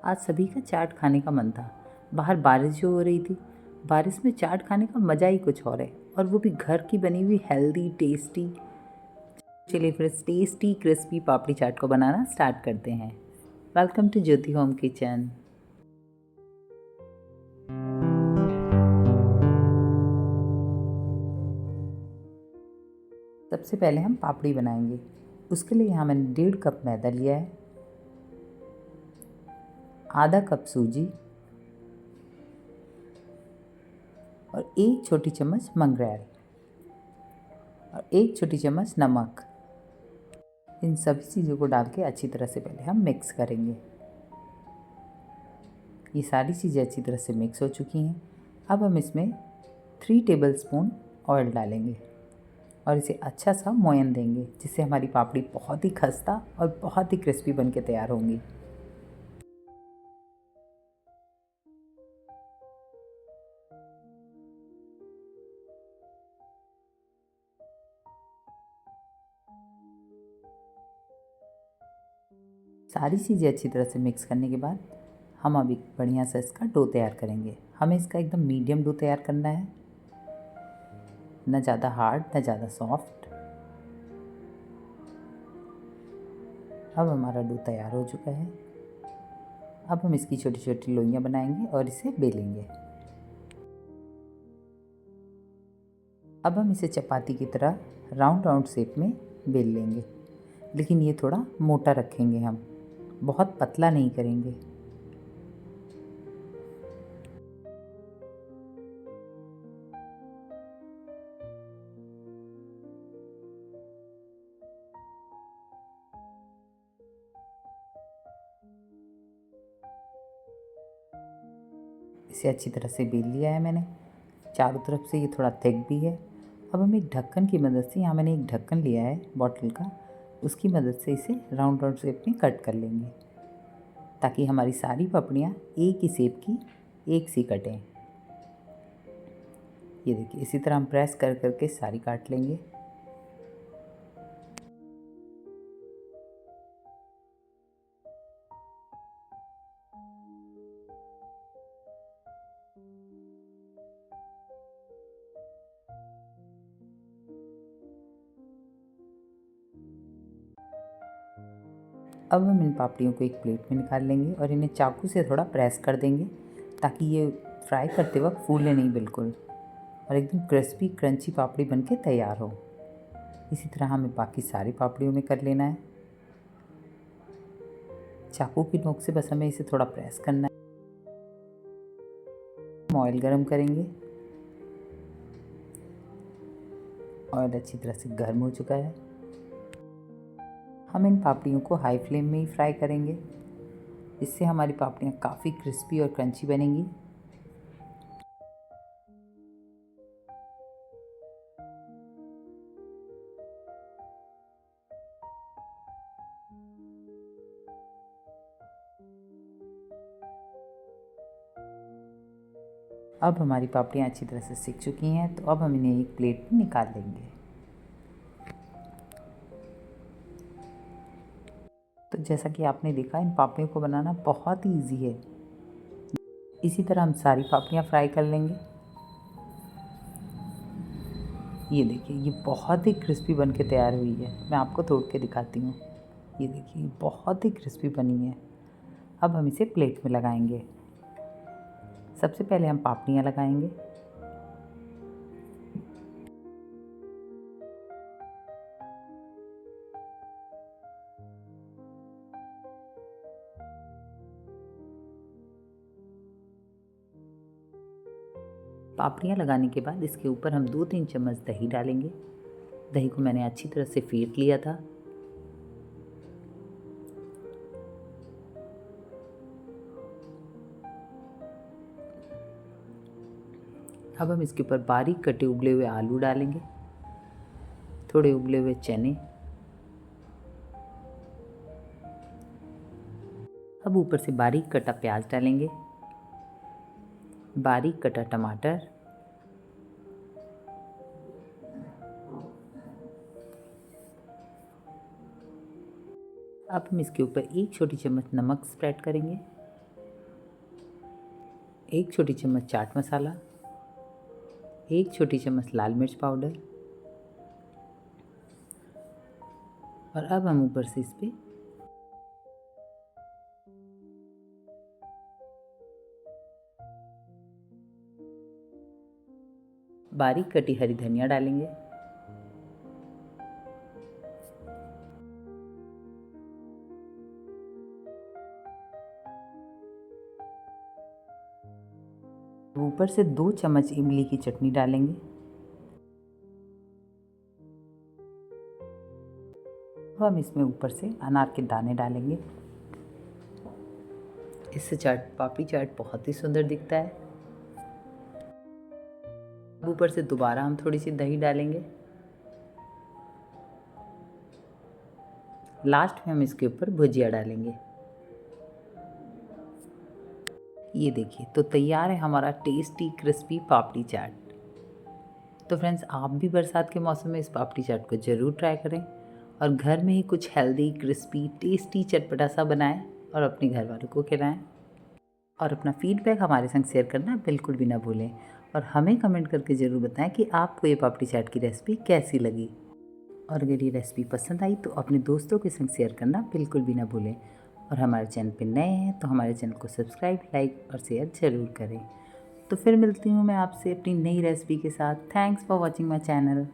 आज सभी का चाट खाने का मन था। बाहर बारिश जो हो रही थी, बारिश में चाट खाने का मज़ा ही कुछ और है, और वो भी घर की बनी हुई हेल्दी टेस्टी। चलिए फिर इस टेस्टी क्रिस्पी पापड़ी चाट को बनाना स्टार्ट करते हैं। Welcome to Jyoti home kitchen. सबसे पहले हम पापड़ी बनाएंगे। उसके लिए यहाँ मैंने 1.5 कप मैदा लिया है, आधा कप सूजी और 1 छोटी चम्मच मंगरेल और 1 छोटी चम्मच नमक। इन सभी चीज़ों को डाल के अच्छी तरह से पहले हम मिक्स करेंगे। ये सारी चीज़ें अच्छी तरह से मिक्स हो चुकी हैं। अब हम इसमें 3 टेबलस्पून ऑयल डालेंगे और इसे अच्छा सा मोयन देंगे, जिससे हमारी पापड़ी बहुत ही खस्ता और बहुत ही क्रिस्पी बन के तैयार होंगी। सारी चीज़ें अच्छी तरह से मिक्स करने के बाद हम अब एक बढ़िया सा इसका डो तैयार करेंगे। हमें इसका एकदम मीडियम डो तैयार करना है, न ज़्यादा हार्ड न ज़्यादा सॉफ्ट। अब हमारा डो तैयार हो चुका है। अब हम इसकी छोटी छोटी लोइयाँ बनाएंगे और इसे बेलेंगे। अब हम इसे चपाती की तरह राउंड राउंड शेप में बेल लेंगे, लेकिन ये थोड़ा मोटा रखेंगे, हम बहुत पतला नहीं करेंगे। इसे अच्छी तरह से बेल लिया है मैंने, चारों तरफ से ये थोड़ा थिक भी है। अब हम एक ढक्कन की मदद से, यहाँ मैंने एक ढक्कन लिया है बॉटल का, उसकी मदद से इसे राउंड राउंड शेप में कट कर लेंगे, ताकि हमारी सारी पपड़ियाँ एक ही शेप की एक सी कटें। ये देखिए, इसी तरह हम प्रेस कर करके सारी काट लेंगे। अब हम इन पापड़ियों को एक प्लेट में निकाल लेंगे और इन्हें चाकू से थोड़ा प्रेस कर देंगे, ताकि ये फ्राई करते वक्त फूले नहीं बिल्कुल, और एकदम क्रिस्पी क्रंची पापड़ी बनके तैयार हो। इसी तरह हमें बाकी सारी पापड़ियों में कर लेना है। चाकू की नोक से बस हमें इसे थोड़ा प्रेस करना है। हम ऑयल गरम करेंगे। ऑयल अच्छी तरह से गर्म हो चुका है। हम इन पापड़ियों को हाई फ्लेम में ही फ्राई करेंगे, इससे हमारी पापड़ियाँ काफ़ी क्रिस्पी और क्रंची बनेंगी। अब हमारी पापड़ियाँ अच्छी तरह से सिक चुकी हैं, तो अब हम इन्हें एक प्लेट में निकाल लेंगे। तो जैसा कि आपने देखा, इन पापड़ियों को बनाना बहुत ही ईजी है। इसी तरह हम सारी पापड़ियाँ फ्राई कर लेंगे। ये देखिए, ये बहुत ही क्रिस्पी बन के तैयार हुई है। मैं आपको तोड़ के दिखाती हूँ। ये देखिए, ये बहुत ही क्रिस्पी बनी है। अब हम इसे प्लेट में लगाएंगे। सबसे पहले हम पापड़ियाँ लगाएंगे। पापड़ियाँ लगाने के बाद इसके ऊपर हम 2-3 चम्मच दही डालेंगे। दही को मैंने अच्छी तरह से फेंट लिया था। अब हम इसके ऊपर बारीक कटे उबले हुए आलू डालेंगे, थोड़े उबले हुए चने। अब ऊपर से बारीक कटा प्याज डालेंगे, बारीक कटा टमाटर, अब हम इसके ऊपर 1 छोटी चम्मच नमक स्प्रेड करेंगे। 1 छोटी चम्मच चाट मसाला, 1 छोटी चम्मच लाल मिर्च पाउडर, और अब हम ऊपर से इस पे बारीक कटी हरी धनिया डालेंगे। ऊपर से 2 चम्मच इमली की चटनी डालेंगे। अब हम इसमें ऊपर से अनार के दाने डालेंगे। इससे पापड़ी चाट बहुत ही सुंदर दिखता है। ऊपर से दोबारा हम थोड़ी सी दही डालेंगे। लास्ट में हम इसके ऊपर भुजिया डालेंगे। ये देखिए, तो तैयार है हमारा टेस्टी क्रिस्पी पापड़ी चाट। तो फ्रेंड्स, आप भी बरसात के मौसम में इस पापड़ी चाट को ज़रूर ट्राई करें और घर में ही कुछ हेल्दी, क्रिस्पी, टेस्टी, चटपटा सा बनाएं और अपने घर वालों को खिलाएं। और अपना फीडबैक हमारे संग शेयर करना बिल्कुल भी ना भूलें और हमें कमेंट करके ज़रूर बताएं कि आपको ये पापड़ी चाट की रेसिपी कैसी लगी। और अगर ये रेसिपी पसंद आई तो अपने दोस्तों के संग शेयर करना बिल्कुल भी ना भूलें। और हमारे चैनल पे नए हैं तो हमारे चैनल को सब्सक्राइब, लाइक और शेयर ज़रूर करें। तो फिर मिलती हूँ मैं आपसे अपनी नई रेसिपी के साथ। Thanks for watching my channel.